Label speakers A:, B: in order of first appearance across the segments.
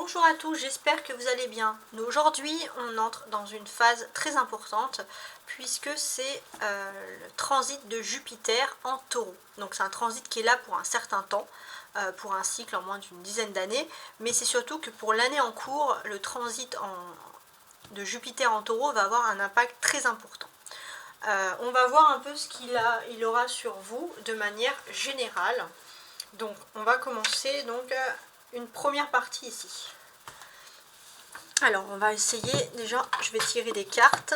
A: Bonjour à tous, j'espère que vous allez bien. Aujourd'hui, on entre dans une phase très importante puisque c'est le transit de Jupiter en Taureau. Donc c'est un transit qui est là pour un certain temps, pour un cycle en moins d'une dizaine d'années, mais c'est surtout que pour l'année en cours, le transit de Jupiter en Taureau va avoir un impact très important. On va voir un peu ce qu'il aura sur vous de manière générale. Donc on va commencer une première partie ici. Alors on va essayer, déjà je vais tirer des cartes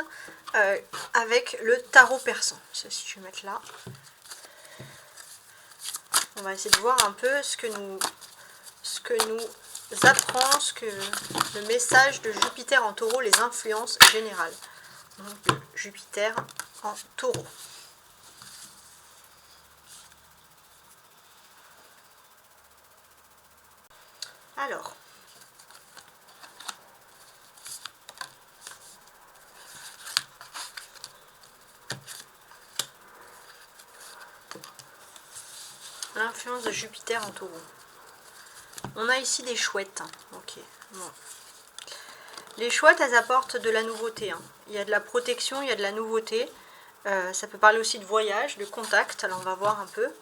A: avec le tarot persan. Ceci je vais mettre là. On va essayer de voir un peu ce que nous apprend, le message de Jupiter en Taureau, les influences générales. Donc Jupiter en Taureau. Alors, l'influence de Jupiter en Taureau. On a ici des chouettes. Ok. Bon. Les chouettes, elles apportent de la nouveauté. Il y a de la protection, il y a de la nouveauté. Ça peut parler aussi de voyage, de contact. Alors on va voir un peu.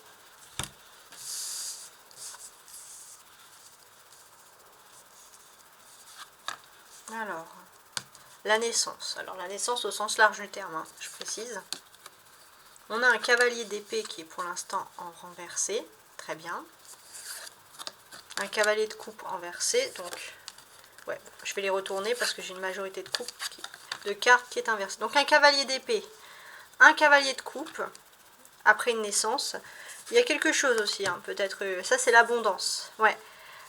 A: Alors, la naissance. Alors la naissance au sens large du terme, je précise. On a un cavalier d'épée qui est pour l'instant en renversé. Très bien. Un cavalier de coupe renversé. Donc, ouais, je vais les retourner parce que j'ai une majorité de cartes qui est inversée. Donc un cavalier d'épée, un cavalier de coupe, après une naissance. Il y a quelque chose aussi, peut-être, ça c'est l'abondance. Ouais,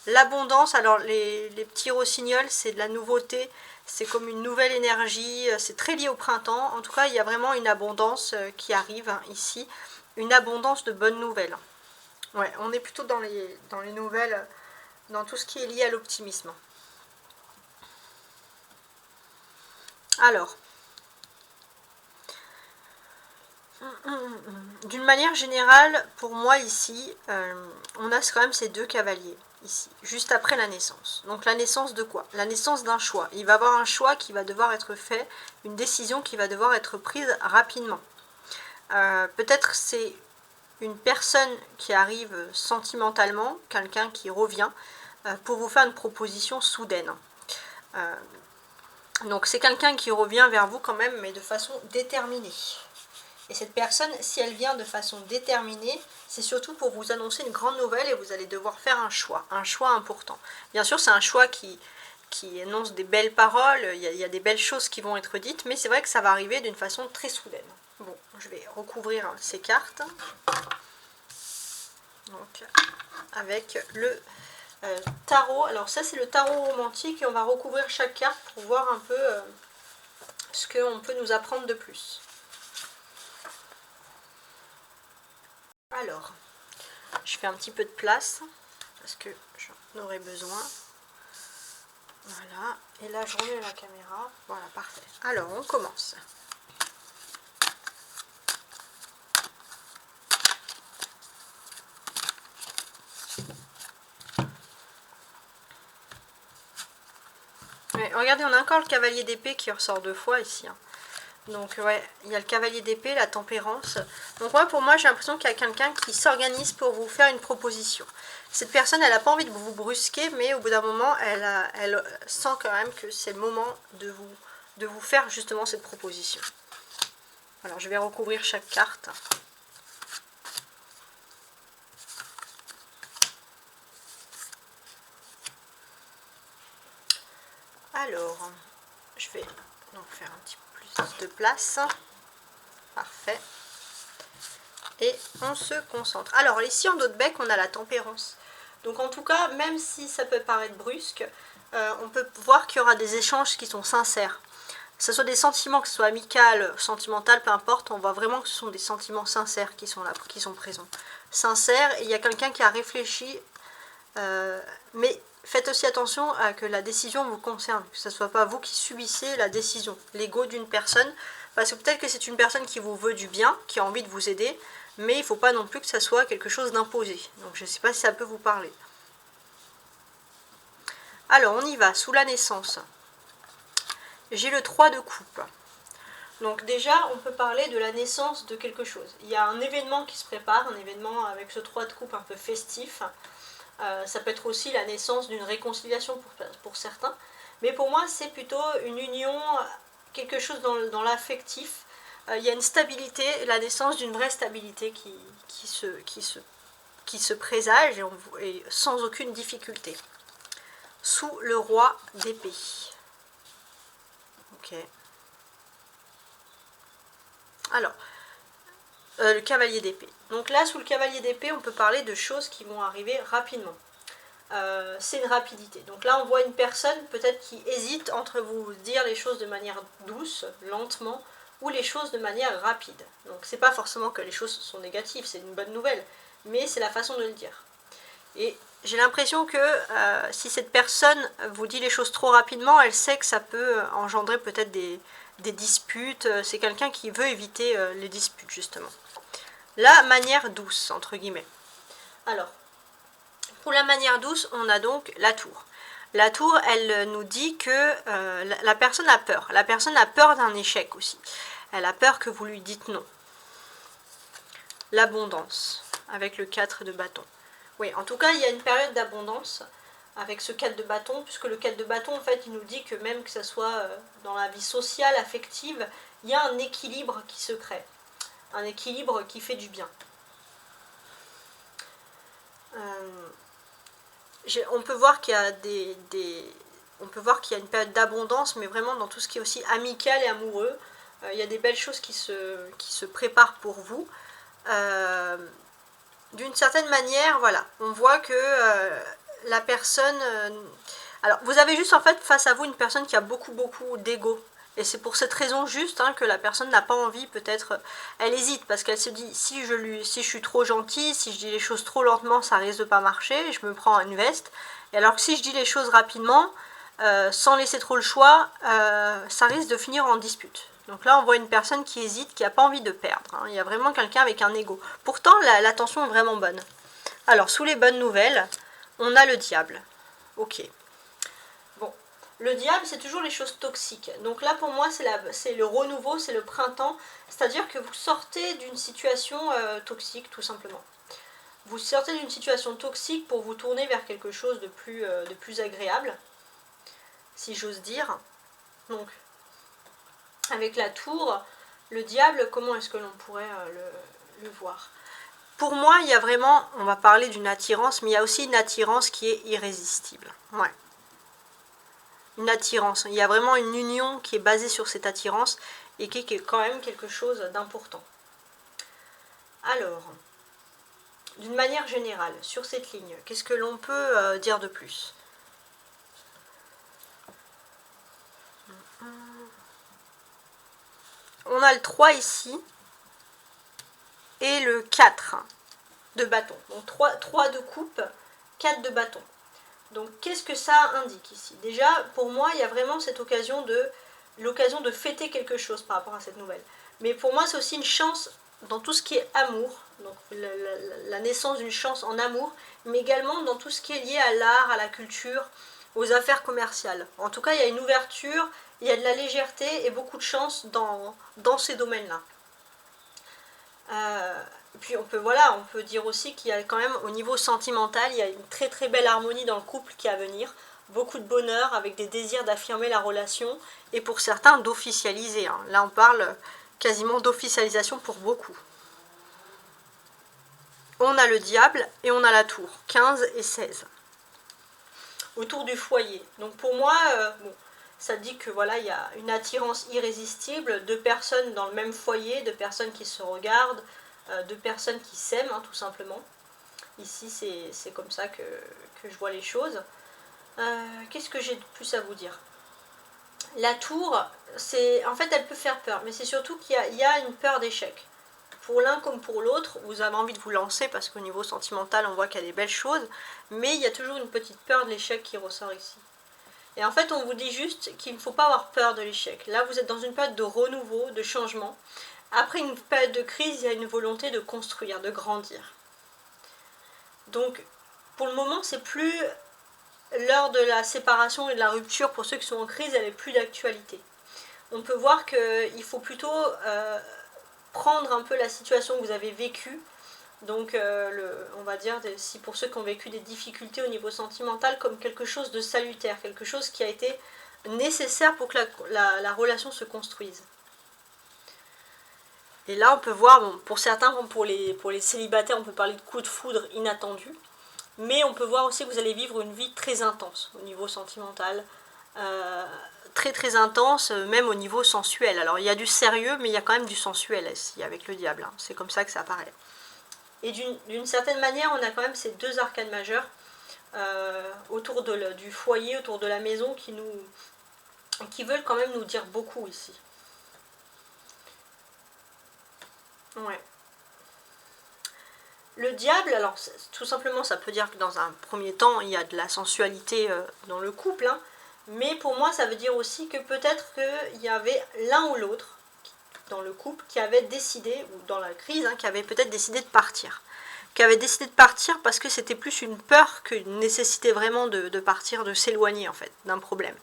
A: l'abondance, alors les petits rossignols, c'est de la nouveauté, c'est comme une nouvelle énergie, c'est très lié au printemps. En tout cas, il y a vraiment une abondance qui arrive ici, une abondance de bonnes nouvelles. Ouais, on est plutôt dans les nouvelles, dans tout ce qui est lié à l'optimisme. Alors, d'une manière générale, pour moi ici, on a quand même ces deux cavaliers ici, juste après la naissance. Donc la naissance de quoi? La naissance d'un choix. Il va y avoir un choix qui va devoir être fait, une décision qui va devoir être prise rapidement. Peut-être c'est une personne qui arrive sentimentalement, quelqu'un qui revient pour vous faire une proposition soudaine. Donc c'est quelqu'un qui revient vers vous quand même, mais de façon déterminée. Et cette personne, si elle vient de façon déterminée, c'est surtout pour vous annoncer une grande nouvelle et vous allez devoir faire un choix important. Bien sûr, c'est un choix qui énonce des belles paroles, il y a des belles choses qui vont être dites, mais c'est vrai que ça va arriver d'une façon très soudaine. Bon, je vais recouvrir ces cartes. Donc, avec le tarot. Alors ça, c'est le tarot romantique et on va recouvrir chaque carte pour voir un peu ce qu'on peut nous apprendre de plus. Alors, je fais un petit peu de place parce que j'en aurai besoin. Voilà, et là je remets la caméra. Voilà, parfait. Alors, on commence. Mais regardez, on a encore le cavalier d'épée qui ressort deux fois ici. Donc ouais, il y a le cavalier d'épée, la tempérance. Donc ouais, pour moi, j'ai l'impression qu'il y a quelqu'un qui s'organise pour vous faire une proposition. Cette personne, elle n'a pas envie de vous brusquer, mais au bout d'un moment, elle sent quand même que c'est le moment de vous faire justement cette proposition. Alors, je vais recouvrir chaque carte. Alors, je vais donc faire un petit peu plus de place. Parfait. Et on se concentre. Alors ici en dos de bec, on a la tempérance. Donc en tout cas, même si ça peut paraître brusque, on peut voir qu'il y aura des échanges qui sont sincères. Que ce soit des sentiments, que ce soit amical, sentimental, peu importe, on voit vraiment que ce sont des sentiments sincères qui sont là, qui sont présents. Sincères, et il y a quelqu'un qui a réfléchi, mais faites aussi attention à que la décision vous concerne, que ce ne soit pas vous qui subissez la décision, l'ego d'une personne, parce que peut-être que c'est une personne qui vous veut du bien, qui a envie de vous aider, mais il ne faut pas non plus que ça soit quelque chose d'imposé. Donc je ne sais pas si ça peut vous parler. Alors, on y va, sous la naissance. J'ai le 3 de coupe. Donc déjà, on peut parler de la naissance de quelque chose. Il y a un événement qui se prépare, un événement avec ce 3 de coupe un peu festif. Ça peut être aussi la naissance d'une réconciliation pour certains. Mais pour moi, c'est plutôt une union, quelque chose dans l'affectif. Il y a une stabilité, la naissance d'une vraie stabilité qui se présage et sans aucune difficulté. Sous le roi d'épée. Ok. Alors, le cavalier d'épée. Donc là, sous le cavalier d'épée, on peut parler de choses qui vont arriver rapidement. C'est une rapidité. Donc là, on voit une personne peut-être qui hésite entre vous dire les choses de manière douce, lentement, ou les choses de manière rapide. Donc c'est pas forcément que les choses sont négatives, c'est une bonne nouvelle, mais c'est la façon de le dire. Et j'ai l'impression que si cette personne vous dit les choses trop rapidement, elle sait que ça peut engendrer peut-être des disputes. C'est quelqu'un qui veut éviter les disputes, justement. La manière douce, entre guillemets. Alors, pour la manière douce, on a donc la tour. La tour, elle nous dit que la personne a peur. La personne a peur d'un échec aussi. Elle a peur que vous lui dites non. L'abondance, avec le 4 de bâton. Oui, en tout cas, il y a une période d'abondance avec ce 4 de bâton, puisque le 4 de bâton, en fait, il nous dit que même que ce soit dans la vie sociale, affective, il y a un équilibre qui se crée. Un équilibre qui fait du bien. On peut voir qu'il y a on peut voir qu'il y a une période d'abondance, mais vraiment dans tout ce qui est aussi amical et amoureux. Il y a des belles choses qui se préparent pour vous. D'une certaine manière, voilà, on voit que la personne... alors, vous avez juste en fait face à vous une personne qui a beaucoup d'ego. Et c'est pour cette raison juste que la personne n'a pas envie, peut-être, elle hésite, parce qu'elle se dit, si je suis trop gentille, si je dis les choses trop lentement, ça risque de pas marcher, je me prends une veste. Et alors que si je dis les choses rapidement, sans laisser trop le choix, ça risque de finir en dispute. Donc là, on voit une personne qui hésite, qui n'a pas envie de perdre. Il y a vraiment quelqu'un avec un ego. Pourtant, la tension est vraiment bonne. Alors, sous les bonnes nouvelles, on a le diable. Ok. Bon, le diable, c'est toujours les choses toxiques. Donc là, pour moi, c'est le renouveau, c'est le printemps. C'est-à-dire que vous sortez d'une situation toxique, tout simplement. Vous sortez d'une situation toxique pour vous tourner vers quelque chose de plus agréable, si j'ose dire. Donc, avec la tour, le diable, comment est-ce que l'on pourrait le voir? Pour moi, il y a vraiment, on va parler d'une attirance, mais il y a aussi une attirance qui est irrésistible. Ouais. Une attirance. Il y a vraiment une union qui est basée sur cette attirance et qui est quand même quelque chose d'important. Alors, d'une manière générale, sur cette ligne, qu'est-ce que l'on peut dire de plus? On a le 3 ici et le 4 de bâton. Donc 3 de coupe, 4 de bâton. Donc qu'est-ce que ça indique ici? Déjà, pour moi, il y a vraiment cette l'occasion de fêter quelque chose par rapport à cette nouvelle. Mais pour moi, c'est aussi une chance dans tout ce qui est amour, donc la naissance d'une chance en amour, mais également dans tout ce qui est lié à l'art, à la culture, aux affaires commerciales. En tout cas, il y a une ouverture, il y a de la légèreté et beaucoup de chance dans ces domaines-là. Et puis on peut dire aussi qu'il y a quand même au niveau sentimental, il y a une très belle harmonie dans le couple qui est à venir, beaucoup de bonheur avec des désirs d'affirmer la relation et pour certains d'officialiser. Là on parle quasiment d'officialisation pour beaucoup. On a le diable et on a la tour, 15 et 16. Autour du foyer. Donc pour moi, ça dit que voilà, il y a une attirance irrésistible, deux personnes dans le même foyer, deux personnes qui se regardent, deux personnes qui s'aiment, tout simplement. Ici, c'est comme ça que je vois les choses. Qu'est-ce que j'ai de plus à vous dire? La tour, en fait, elle peut faire peur, mais c'est surtout qu'il y a une peur d'échec. Pour l'un comme pour l'autre, vous avez envie de vous lancer parce qu'au niveau sentimental, on voit qu'il y a des belles choses, mais il y a toujours une petite peur de l'échec qui ressort ici. Et en fait, on vous dit juste qu'il ne faut pas avoir peur de l'échec. Là, vous êtes dans une période de renouveau, de changement. Après une période de crise, il y a une volonté de construire, de grandir. Donc, pour le moment, c'est plus l'heure de la séparation et de la rupture, pour ceux qui sont en crise, elle n'est plus d'actualité. On peut voir qu'il faut plutôt prendre un peu la situation que vous avez vécue. Donc, on va dire, si pour ceux qui ont vécu des difficultés au niveau sentimental, comme quelque chose de salutaire, quelque chose qui a été nécessaire pour que la relation se construise. Et là, on peut voir, bon, pour certains, pour les célibataires, on peut parler de coup de foudre inattendu. Mais on peut voir aussi que vous allez vivre une vie très intense au niveau sentimental. Très très intense, même au niveau sensuel. Alors, il y a du sérieux, mais il y a quand même du sensuel ici, avec le diable. Hein. C'est comme ça que ça apparaît. Et d'une certaine manière, on a quand même ces deux arcanes majeures autour du foyer, autour de la maison, qui veulent quand même nous dire beaucoup ici. Ouais. Le diable, alors tout simplement, ça peut dire que dans un premier temps, il y a de la sensualité dans le couple, hein, mais pour moi, ça veut dire aussi que peut-être qu'il y avait l'un ou l'autre dans le couple qui avait décidé, ou dans la crise, hein, qui avait peut-être décidé de partir. Qui avait décidé de partir parce que c'était plus une peur qu'une nécessité vraiment de partir, de s'éloigner en fait d'un problème.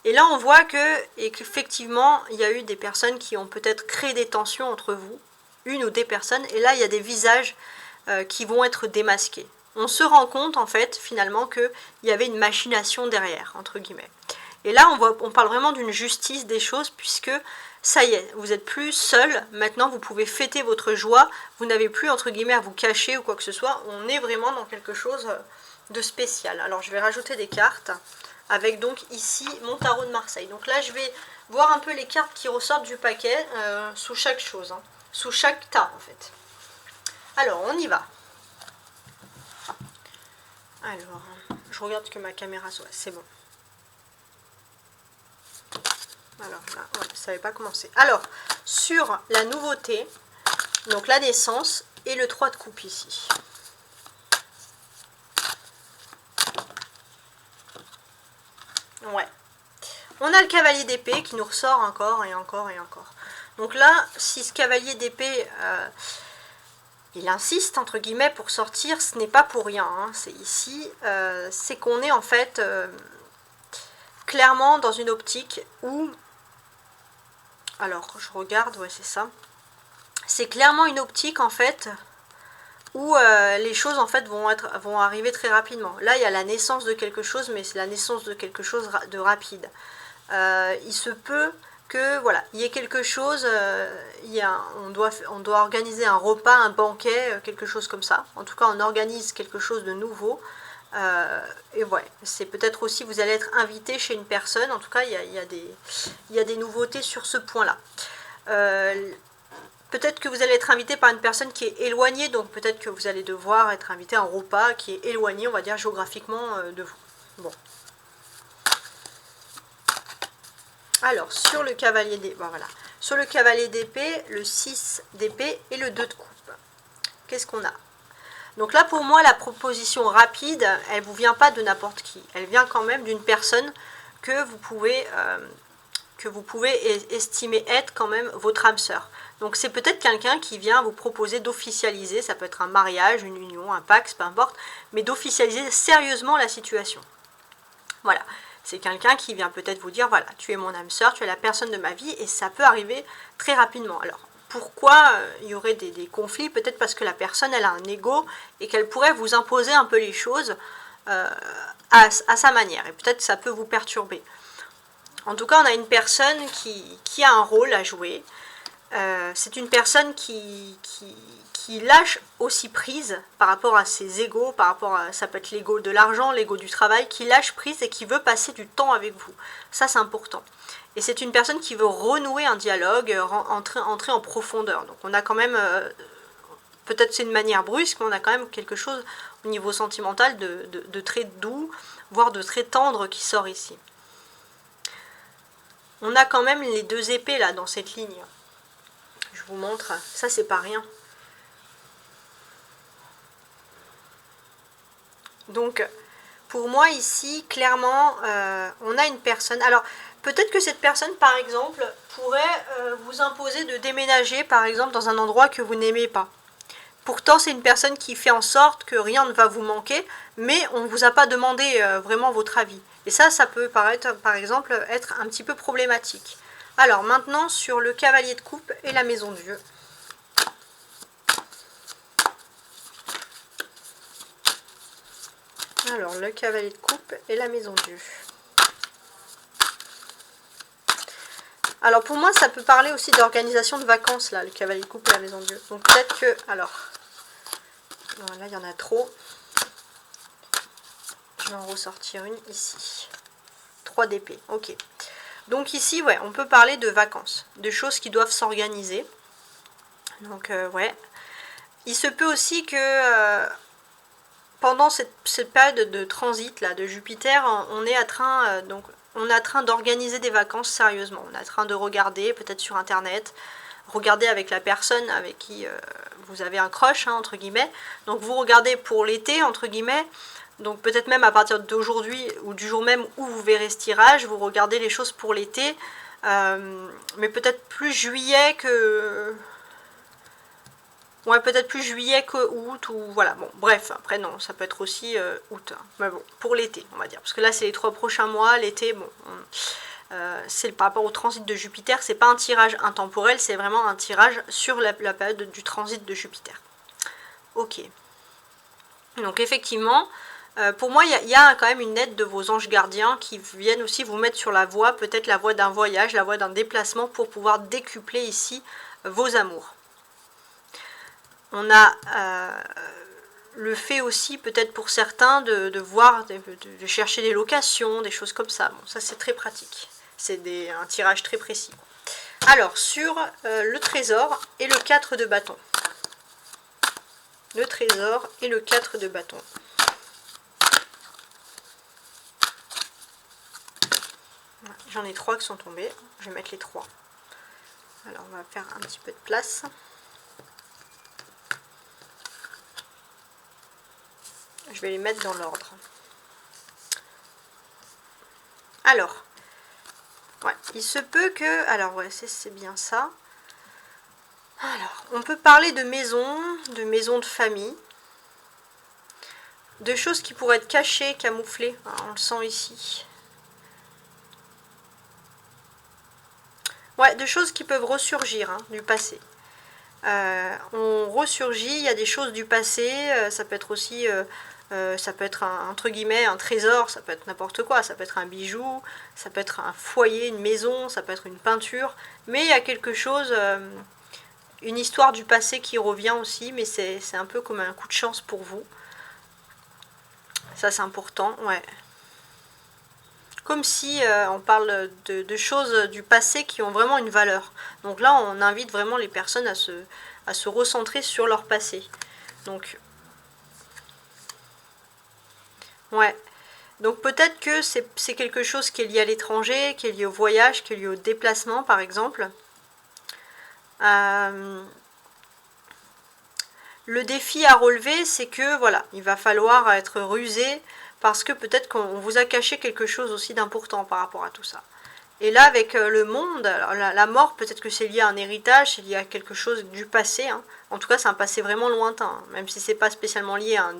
A: Et là, on voit qu'effectivement, il y a eu des personnes qui ont peut-être créé des tensions entre vous, une ou des personnes, et là, il y a des visages qui vont être démasqués. On se rend compte, en fait, finalement, qu'il y avait une machination derrière, entre guillemets. Et là, on parle vraiment d'une justice des choses, puisque ça y est, vous n'êtes plus seul, maintenant vous pouvez fêter votre joie, vous n'avez plus, entre guillemets, à vous cacher ou quoi que ce soit, on est vraiment dans quelque chose de spécial. Alors, je vais rajouter des cartes, avec donc ici mon tarot de Marseille. Donc là, je vais voir un peu les cartes qui ressortent du paquet, sous chaque chose, hein, sous chaque tas, en fait. Alors, on y va. Alors, je regarde que ma caméra soit... C'est bon. Alors, là, ouais, ça n'avait pas commencé. Alors, sur la nouveauté, donc la naissance et le 3 de coupe ici. Ouais. On a le cavalier d'épée qui nous ressort encore et encore et encore. Donc là, si ce cavalier d'épée... il insiste, entre guillemets, pour sortir, ce n'est pas pour rien. Hein. C'est ici, c'est qu'on est en fait clairement dans une optique où... Alors, je regarde, ouais, c'est ça. C'est clairement une optique, en fait, où les choses, en fait, vont arriver très rapidement. Là, il y a la naissance de quelque chose, mais c'est la naissance de quelque chose de rapide. Il se peut que voilà, il y ait quelque chose, on doit organiser un repas, un banquet, quelque chose comme ça. En tout cas, on organise quelque chose de nouveau. Et ouais, c'est peut-être aussi, vous allez être invité chez une personne. En tout cas, il y a des nouveautés sur ce point-là. Peut-être que vous allez être invité par une personne qui est éloignée, donc peut-être que vous allez devoir être invité à un repas qui est éloigné, on va dire, géographiquement de vous. Bon. Alors, sur le cavalier d'épée, ben voilà. Sur le cavalier d'épée, le 6 d'épée et le 2 de coupe. Qu'est-ce qu'on a? Donc là, pour moi, la proposition rapide, elle ne vous vient pas de n'importe qui. Elle vient quand même d'une personne que vous pouvez estimer être quand même votre âme sœur. Donc c'est peut-être quelqu'un qui vient vous proposer d'officialiser, ça peut être un mariage, une union, un pacte, peu importe, mais d'officialiser sérieusement la situation. Voilà. C'est quelqu'un qui vient peut-être vous dire, voilà, tu es mon âme sœur, tu es la personne de ma vie, et ça peut arriver très rapidement. Alors, pourquoi il y aurait des conflits? Peut-être parce que la personne, elle a un ego, et qu'elle pourrait vous imposer un peu les choses à sa manière, et peut-être que ça peut vous perturber. En tout cas, on a une personne qui a un rôle à jouer. C'est une personne qui lâche aussi prise par rapport à ses égos, par rapport à, ça peut être l'ego de l'argent, l'ego du travail, qui lâche prise et qui veut passer du temps avec vous. Ça, c'est important. Et c'est une personne qui veut renouer un dialogue, entrer en profondeur. Donc on a quand même, peut-être c'est une manière brusque, mais on a quand même quelque chose au niveau sentimental de très doux, voire de très tendre qui sort ici. On a quand même les deux épées là dans cette ligne. Je vous montre, ça c'est pas rien. Donc, pour moi ici, clairement, on a une personne. Alors, peut-être que cette personne, par exemple, pourrait vous imposer de déménager, par exemple, dans un endroit que vous n'aimez pas. Pourtant, c'est une personne qui fait en sorte que rien ne va vous manquer, mais on ne vous a pas demandé vraiment votre avis. Et ça peut paraître, par exemple, être un petit peu problématique. Alors, maintenant, sur le cavalier de coupe et la maison de Dieu. Alors, le cavalier de coupe et la maison de Dieu. Alors, pour moi, ça peut parler aussi d'organisation de vacances, là, le cavalier de coupe et la maison de Dieu. Donc, peut-être que... Alors, là, il y en a trop. Je vais en ressortir une ici. 3 d'épée, ok. Donc ici, ouais, on peut parler de vacances, de choses qui doivent s'organiser. Donc, ouais. Il se peut aussi que pendant cette période de transit là, de Jupiter, on est en train d'organiser des vacances sérieusement. On est en train de regarder, peut-être sur Internet, regarder avec la personne avec qui vous avez un crush, hein, entre guillemets. Donc vous regardez pour l'été, entre guillemets. Donc peut-être même à partir d'aujourd'hui ou du jour même où vous verrez ce tirage, vous regardez les choses pour l'été. Mais peut-être plus juillet que... Ouais, peut-être plus juillet que août, ou voilà, bon, bref, après non, ça peut être aussi août, hein. Mais bon, pour l'été, on va dire, parce que là, c'est les 3 prochains mois, l'été, bon, c'est par rapport au transit de Jupiter, c'est pas un tirage intemporel, c'est vraiment un tirage sur la période du transit de Jupiter. Ok. Donc effectivement, pour moi, il y a quand même une aide de vos anges gardiens qui viennent aussi vous mettre sur la voie, peut-être la voie d'un voyage, la voie d'un déplacement, pour pouvoir décupler ici vos amours. On a le fait aussi, peut-être pour certains, de voir, de chercher des locations, des choses comme ça. Bon, ça c'est très pratique. C'est un tirage très précis. Alors, sur le trésor et le 4 de bâton. Le trésor et le 4 de bâton. J'en ai 3 qui sont tombés. Je vais mettre les 3. Alors, on va faire un petit peu de place. Je vais les mettre dans l'ordre. Alors, ouais, il se peut que... Alors, ouais, c'est bien ça. Alors, on peut parler de maison de famille, de choses qui pourraient être cachées, camouflées. Hein, on le sent ici. Ouais, de choses qui peuvent ressurgir, hein, du passé. On ressurgit, il y a des choses du passé, ça peut être aussi... ça peut être entre guillemets un trésor, ça peut être n'importe quoi, ça peut être un bijou, ça peut être un foyer, une maison, ça peut être une peinture, mais il y a quelque chose, une histoire du passé qui revient aussi, mais c'est un peu comme un coup de chance pour vous. Ça c'est important, ouais. Comme si on parle de choses du passé qui ont vraiment une valeur. Donc là on invite vraiment les personnes à se recentrer sur leur passé. Donc ouais, donc peut-être que c'est quelque chose qui est lié à l'étranger, qui est lié au voyage, qui est lié au déplacement par exemple. Le défi à relever, c'est que voilà, il va falloir être rusé parce que peut-être qu'on vous a caché quelque chose aussi d'important par rapport à tout ça. Et là avec le monde, alors la mort, peut-être que c'est lié à un héritage, c'est lié à quelque chose du passé. Hein. En tout cas, c'est un passé vraiment lointain, hein, même si c'est pas spécialement lié à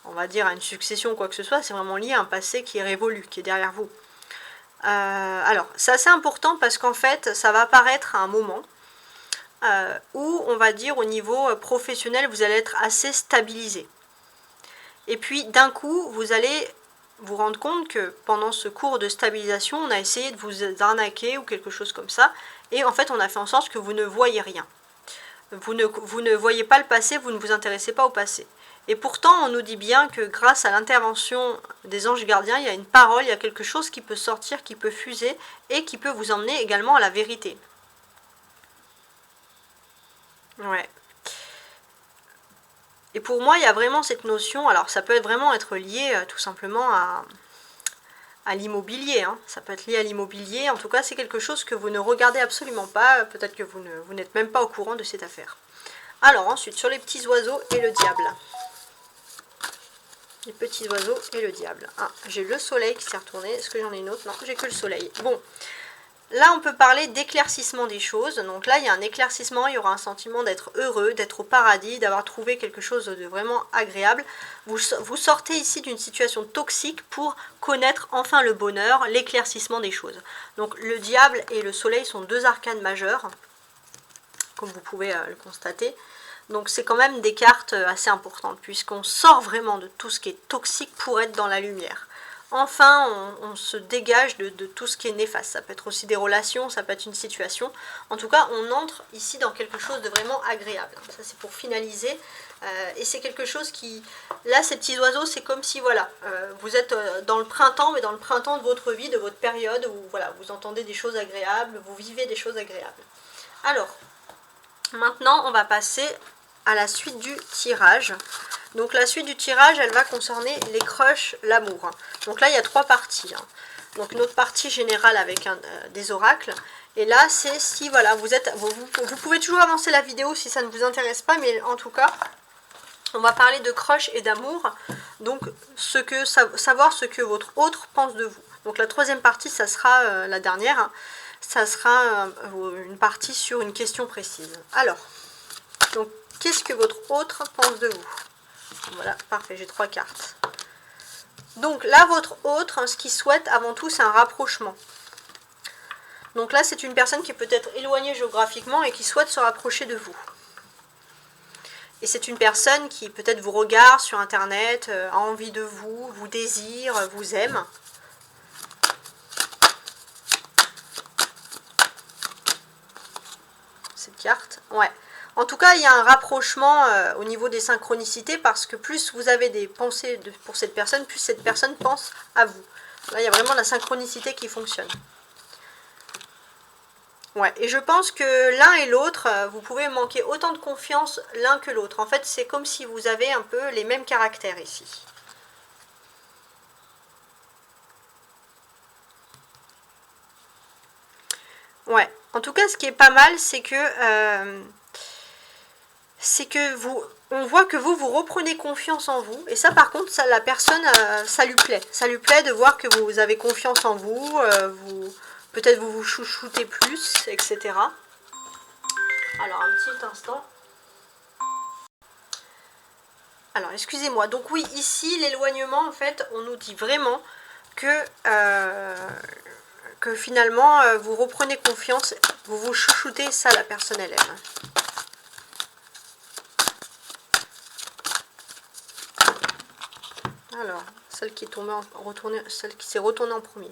A: on va dire à une succession ou quoi que ce soit, c'est vraiment lié à un passé qui est révolu, qui est derrière vous. Alors, c'est assez important parce qu'en fait, ça va apparaître à un moment où, on va dire, au niveau professionnel, vous allez être assez stabilisé. Et puis, d'un coup, vous allez vous rendre compte que pendant ce cours de stabilisation, on a essayé de vous arnaquer ou quelque chose comme ça, et en fait, on a fait en sorte que vous ne voyez rien. Vous ne voyez pas le passé, vous ne vous intéressez pas au passé. Et pourtant, on nous dit bien que grâce à l'intervention des anges gardiens, il y a une parole, il y a quelque chose qui peut sortir, qui peut fuser et qui peut vous emmener également à la vérité. Ouais. Et pour moi, il y a vraiment cette notion, alors ça peut vraiment être lié tout simplement à l'immobilier, hein. Ça peut être lié à l'immobilier, en tout cas c'est quelque chose que vous ne regardez absolument pas, peut-être que vous n'êtes même pas au courant de cette affaire. Alors ensuite, sur les petits oiseaux et le diable. Les petits oiseaux et le diable. Ah, j'ai le soleil qui s'est retourné. Est-ce que j'en ai une autre? Non, j'ai que le soleil. Bon. Là, on peut parler d'éclaircissement des choses. Donc là, il y a un éclaircissement, il y aura un sentiment d'être heureux, d'être au paradis, d'avoir trouvé quelque chose de vraiment agréable. Vous sortez ici d'une situation toxique pour connaître enfin le bonheur, l'éclaircissement des choses. Donc le diable et le soleil sont deux arcanes majeures, comme vous pouvez le constater. Donc c'est quand même des cartes assez importantes, puisqu'on sort vraiment de tout ce qui est toxique pour être dans la lumière. Enfin, on se dégage de tout ce qui est néfaste. Ça peut être aussi des relations, ça peut être une situation. En tout cas, on entre ici dans quelque chose de vraiment agréable. Ça, c'est pour finaliser. Et c'est quelque chose qui... Là, ces petits oiseaux, c'est comme si, voilà, vous êtes dans le printemps, mais dans le printemps de votre vie, de votre période, où voilà, vous entendez des choses agréables, vous vivez des choses agréables. Alors, maintenant, on va passer à la suite du tirage. Donc la suite du tirage, elle va concerner les crushs, l'amour. Donc là, il y a trois parties. Donc une autre partie générale avec des oracles. Et là, c'est si, voilà, vous pouvez toujours avancer la vidéo si ça ne vous intéresse pas, mais en tout cas, on va parler de crush et d'amour. Donc savoir ce que votre autre pense de vous. Donc la troisième partie, ça sera la dernière. Ça sera une partie sur une question précise. Alors, donc, qu'est-ce que votre autre pense de vous? Voilà, parfait, j'ai 3 cartes. Donc là, votre autre, ce qu'il souhaite avant tout, c'est un rapprochement. Donc là, c'est une personne qui est peut-être éloignée géographiquement et qui souhaite se rapprocher de vous. Et c'est une personne qui peut-être vous regarde sur Internet, a envie de vous, vous désire, vous aime. Cette carte, ouais. En tout cas, il y a un rapprochement au niveau des synchronicités parce que plus vous avez des pensées pour cette personne, plus cette personne pense à vous. Là, il y a vraiment la synchronicité qui fonctionne. Ouais, et je pense que l'un et l'autre, vous pouvez manquer autant de confiance l'un que l'autre. En fait, c'est comme si vous avez un peu les mêmes caractères ici. Ouais, en tout cas, ce qui est pas mal, c'est que... on voit que vous reprenez confiance en vous. Et ça, par contre, ça, la personne, ça lui plaît. Ça lui plaît de voir que vous avez confiance en vous. Peut-être vous chouchoutez plus, etc. Alors, un petit instant. Alors, excusez-moi. Donc oui, ici, l'éloignement, en fait, on nous dit vraiment que finalement, vous reprenez confiance. Vous vous chouchoutez, ça, la personne, elle aime. Alors, celle qui est tombée celle qui s'est retournée en premier.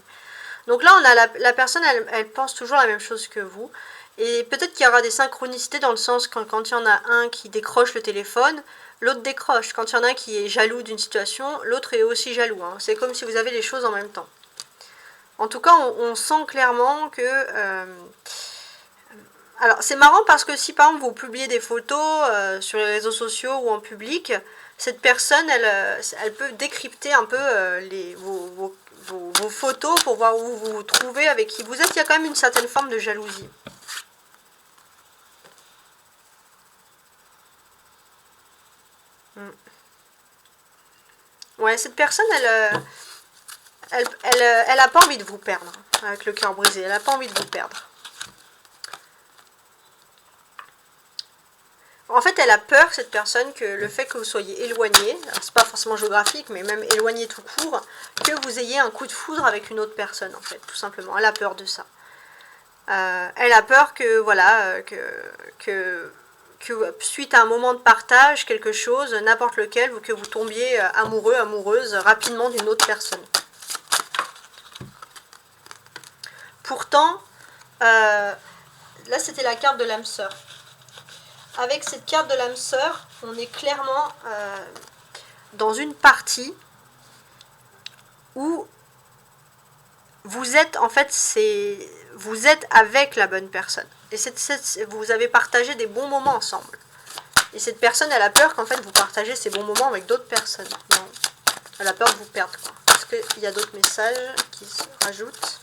A: Donc là, on a la personne, elle pense toujours la même chose que vous. Et peut-être qu'il y aura des synchronicités dans le sens quand il y en a un qui décroche le téléphone, l'autre décroche. Quand il y en a un qui est jaloux d'une situation, l'autre est aussi jaloux. Hein. C'est comme si vous avez les choses en même temps. En tout cas, on sent clairement que... Alors, c'est marrant parce que si par exemple vous publiez des photos sur les réseaux sociaux ou en public, cette personne, elle peut décrypter un peu vos photos pour voir où vous vous trouvez, avec qui vous êtes. Il y a quand même une certaine forme de jalousie. Ouais, cette personne, elle a pas envie de vous perdre, avec le cœur brisé. Elle a pas envie de vous perdre. En fait, elle a peur, cette personne, que le fait que vous soyez éloigné, c'est pas forcément géographique, mais même éloigné tout court, que vous ayez un coup de foudre avec une autre personne, en fait, tout simplement. Elle a peur de ça. Elle a peur que, voilà, que suite à un moment de partage, quelque chose, n'importe lequel, que vous tombiez amoureux, amoureuse, rapidement d'une autre personne. Pourtant, là, c'était la carte de l'âme sœur. Avec cette carte de l'âme sœur, on est clairement dans une partie où vous êtes, en fait, vous êtes avec la bonne personne. Et vous avez partagé des bons moments ensemble. Et cette personne, elle a peur qu'en fait, vous partagez ces bons moments avec d'autres personnes. Non. Elle a peur de vous perdre, quoi. Est-ce qu'il y a d'autres messages qui se rajoutent?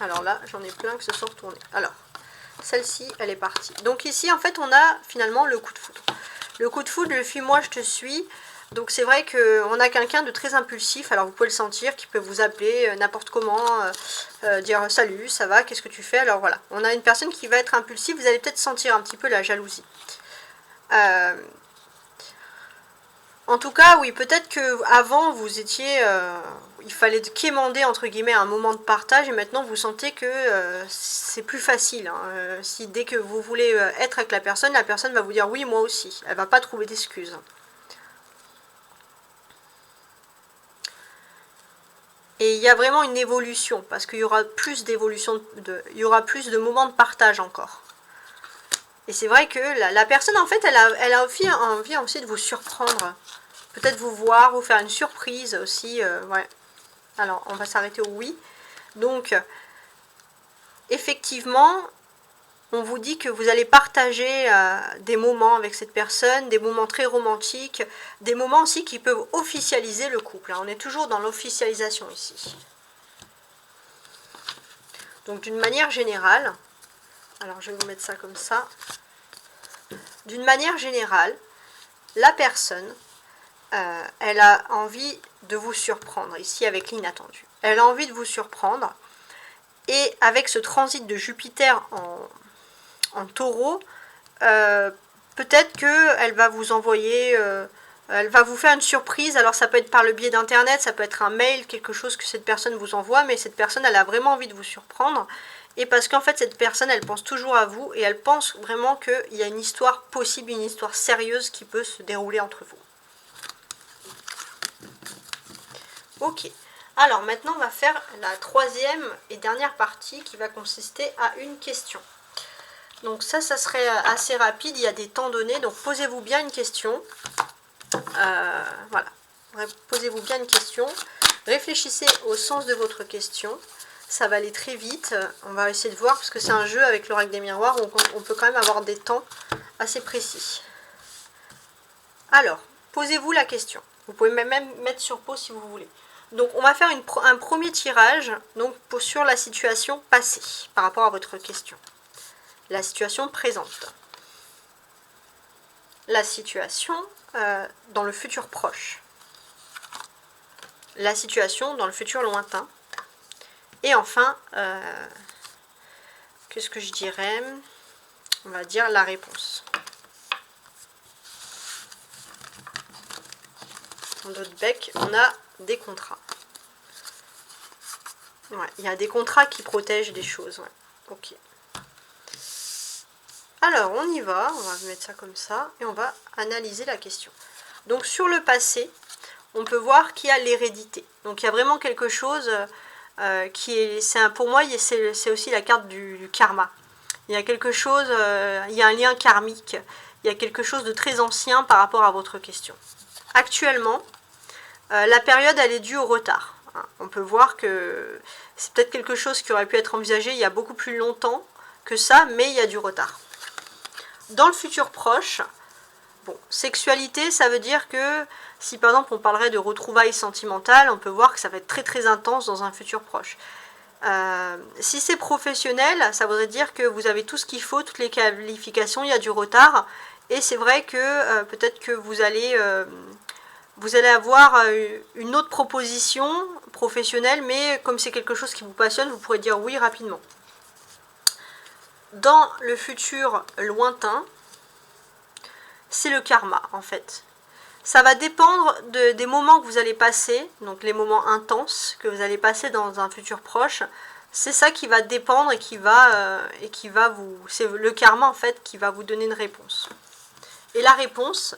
A: Alors là, j'en ai plein qui se sont retournés. Alors, celle-ci, elle est partie. Donc ici, en fait, on a finalement le coup de foudre. Le coup de foudre, le fuis-moi, je te suis. Donc c'est vrai qu'on a quelqu'un de très impulsif, alors vous pouvez le sentir, qui peut vous appeler n'importe comment, dire salut, ça va, qu'est-ce que tu fais? Alors voilà, on a une personne qui va être impulsive, vous allez peut-être sentir un petit peu la jalousie. En tout cas, oui, peut-être qu'avant vous étiez, il fallait quémander entre guillemets un moment de partage, et maintenant vous sentez que c'est plus facile. Hein. Si dès que vous voulez être avec la personne va vous dire oui, moi aussi. Elle va pas trouver d'excuses. Et il y a vraiment une évolution, parce qu'il y aura plus d'évolution, il y aura plus de moments de partage encore. Et c'est vrai que la personne, en fait, elle a envie aussi de vous surprendre. Peut-être vous voir, vous faire une surprise aussi. Ouais. Alors, on va s'arrêter au oui. Donc, effectivement, on vous dit que vous allez partager des moments avec cette personne, des moments très romantiques, des moments aussi qui peuvent officialiser le couple. On est toujours dans l'officialisation ici. Donc d'une manière générale, alors je vais vous mettre ça comme ça, d'une manière générale, la personne, elle a envie de vous surprendre, ici avec l'inattendu. Elle a envie de vous surprendre, et avec ce transit de Jupiter en taureau, peut-être qu'elle va vous envoyer, elle va vous faire une surprise. Alors ça peut être par le biais d'internet, ça peut être un mail, quelque chose que cette personne vous envoie, mais cette personne, elle a vraiment envie de vous surprendre, et parce qu'en fait cette personne, elle pense toujours à vous, et elle pense vraiment qu'il y a une histoire possible, une histoire sérieuse qui peut se dérouler entre vous. Ok, alors maintenant on va faire la troisième et dernière partie qui va consister à une question. Donc ça serait assez rapide, il y a des temps donnés, donc posez-vous bien une question. Voilà, posez-vous bien une question, réfléchissez au sens de votre question, ça va aller très vite, on va essayer de voir, parce que c'est un jeu avec l'oracle des miroirs, où on peut quand même avoir des temps assez précis. Alors, posez-vous la question, vous pouvez même mettre sur pause si vous voulez. Donc on va faire un premier tirage donc, sur la situation passée, par rapport à votre question. La situation présente. La situation dans le futur proche. La situation dans le futur lointain. Et enfin, qu'est-ce que je dirais? On va dire la réponse. En d'autres becs, on a des contrats. Ouais, il y a des contrats qui protègent des choses. Ouais. Ok. Alors, on y va, on va mettre ça comme ça, et on va analyser la question. Donc, sur le passé, on peut voir qu'il y a l'hérédité. Donc, il y a vraiment quelque chose qui est... pour moi, c'est aussi la carte du karma. Il y a quelque chose, il y a un lien karmique, il y a quelque chose de très ancien par rapport à votre question. Actuellement, la période, elle est due au retard. On peut voir que c'est peut-être quelque chose qui aurait pu être envisagé il y a beaucoup plus longtemps que ça, mais il y a du retard. Dans le futur proche, bon, sexualité, ça veut dire que si par exemple on parlerait de retrouvailles sentimentales, on peut voir que ça va être très très intense dans un futur proche. Si c'est professionnel, ça voudrait dire que vous avez tout ce qu'il faut, toutes les qualifications, il y a du retard, et c'est vrai que peut-être que vous allez avoir une autre proposition professionnelle, mais comme c'est quelque chose qui vous passionne, vous pourrez dire oui rapidement. Dans le futur lointain, c'est le karma en fait. Ça va dépendre des moments que vous allez passer, donc les moments intenses que vous allez passer dans un futur proche. C'est ça qui va dépendre et qui va vous... C'est le karma en fait qui va vous donner une réponse. Et la réponse,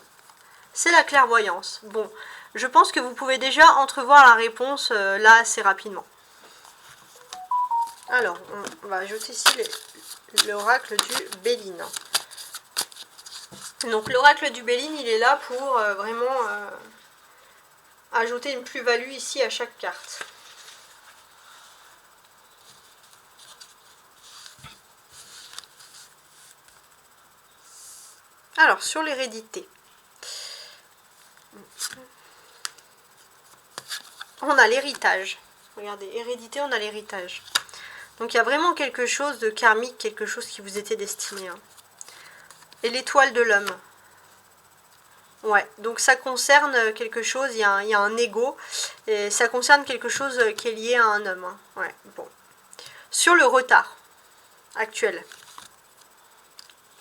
A: c'est la clairvoyance. Bon, je pense que vous pouvez déjà entrevoir la réponse là assez rapidement. Alors, on va ajouter ici l'oracle du Béline. Donc l'oracle du Béline, il est là pour vraiment ajouter une plus-value ici à chaque carte. Alors, sur l'hérédité. On a l'héritage. Regardez, hérédité, on a l'héritage. Donc il y a vraiment quelque chose de karmique, quelque chose qui vous était destiné. Hein. Et l'étoile de l'homme. Ouais, donc ça concerne quelque chose, il y a un ego, et ça concerne quelque chose qui est lié à un homme. Hein. Ouais, bon. Sur le retard actuel,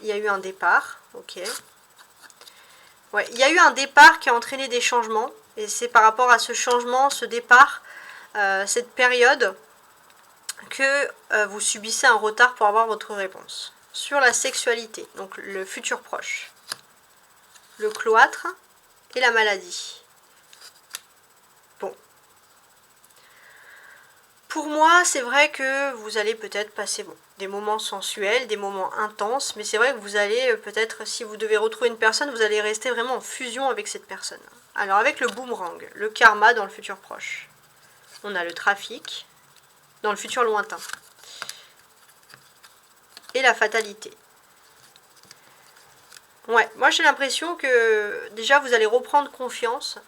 A: il y a eu un départ, ok. Ouais, il y a eu un départ qui a entraîné des changements, et c'est par rapport à ce changement, ce départ, cette période, que vous subissez un retard pour avoir votre réponse. Sur la sexualité, donc le futur proche, le cloître et la maladie. Bon. Pour moi, c'est vrai que vous allez peut-être passer des moments sensuels, des moments intenses, mais c'est vrai que vous allez peut-être, si vous devez retrouver une personne, vous allez rester vraiment en fusion avec cette personne. Alors avec le boomerang, le karma dans le futur proche, on a le trafic dans le futur lointain et la fatalité. Ouais, moi j'ai l'impression que déjà vous allez reprendre confiance,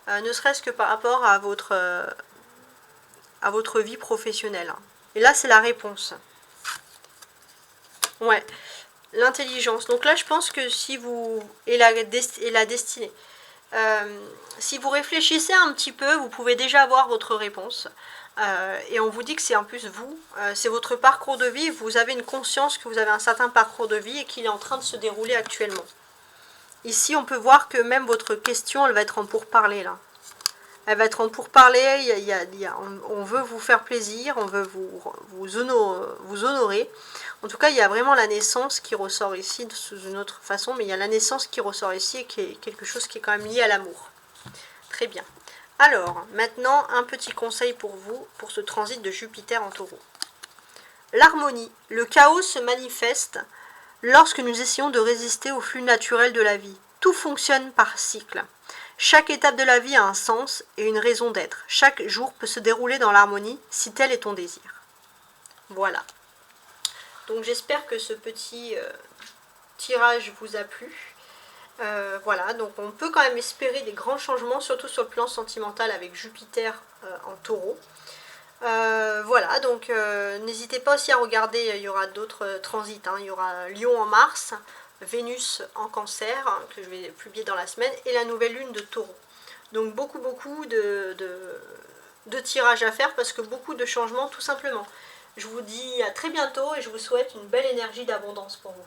A: ne serait-ce que par rapport à votre vie professionnelle. Et là c'est la réponse. Ouais, l'intelligence. Donc là je pense que si vous... et la destinée. Si vous réfléchissez un petit peu, vous pouvez déjà avoir votre réponse. Et on vous dit que c'est en plus vous, c'est votre parcours de vie, vous avez une conscience que vous avez un certain parcours de vie et qu'il est en train de se dérouler actuellement. Ici, on peut voir que même votre question, elle va être en pourparler là. Elle va être en pourparler, on veut vous faire plaisir, on veut vous honorer. En tout cas, il y a vraiment la naissance qui ressort ici sous une autre façon, mais il y a la naissance qui ressort ici et qui est quelque chose qui est quand même lié à l'amour. Très bien. Alors, maintenant, un petit conseil pour vous, pour ce transit de Jupiter en Taureau. L'harmonie. Le chaos se manifeste lorsque nous essayons de résister au flux naturel de la vie. Tout fonctionne par cycle. Chaque étape de la vie a un sens et une raison d'être. Chaque jour peut se dérouler dans l'harmonie si tel est ton désir. Voilà. Donc j'espère que ce petit tirage vous a plu. Voilà, donc on peut quand même espérer des grands changements, surtout sur le plan sentimental avec Jupiter en Taureau. Voilà, donc n'hésitez pas aussi à regarder, il y aura d'autres transits, hein. Il y aura Lion en Mars, Vénus en Cancer, hein, que je vais publier dans la semaine, et la nouvelle lune de Taureau. Donc beaucoup de tirages à faire, parce que beaucoup de changements tout simplement. Je vous dis à très bientôt et je vous souhaite une belle énergie d'abondance pour vous.